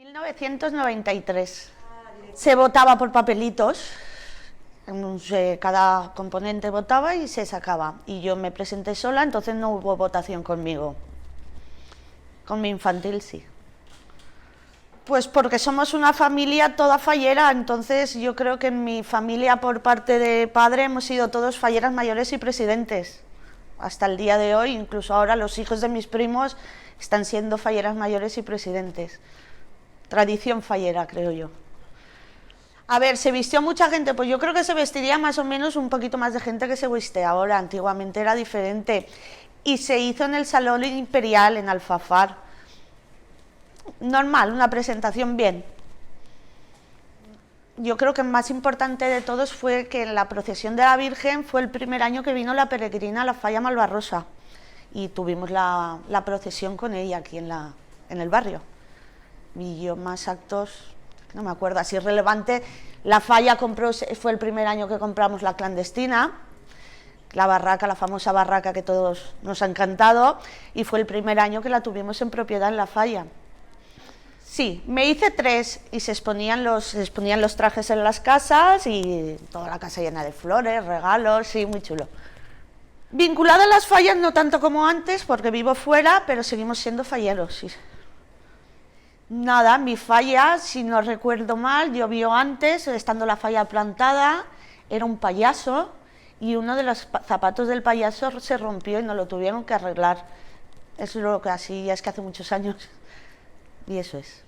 1993. Se votaba por papelitos, cada componente votaba y se sacaba. Y yo me presenté sola, entonces no hubo votación conmigo. Con mi infantil sí. Pues porque somos una familia toda fallera, entonces yo creo que en mi familia por parte de padre hemos sido todos falleras mayores y presidentes. Hasta el día de hoy, incluso ahora los hijos de mis primos están siendo falleras mayores y presidentes. Tradición fallera, creo yo. A ver, ¿se vistió mucha gente? Pues yo creo que se vestiría más o menos un poquito más de gente que se viste ahora. Antiguamente era diferente. Y se hizo en el Salón Imperial, en Alfafar. Normal, una presentación bien. Yo creo que el más importante de todos fue que en la procesión de la Virgen fue el primer año que vino la peregrina a la Falla Malvarrosa. Y tuvimos la procesión con ella aquí en el barrio. Y yo más actos, no me acuerdo, así relevante. La Falla fue el primer año que compramos la clandestina, la barraca, la famosa barraca que todos nos ha encantado, y fue el primer año que la tuvimos en propiedad en la Falla. Sí, me hice 3 y se exponían los trajes en las casas y toda la casa llena de flores, regalos, sí, muy chulo. Vinculada a las fallas no tanto como antes, porque vivo fuera, pero seguimos siendo falleros, sí. Nada, mi falla, si no recuerdo mal, llovió antes, estando la falla plantada, era un payaso y uno de los zapatos del payaso se rompió y nos lo tuvieron que arreglar. Eso es lo que así, es que hace muchos años. Y eso es.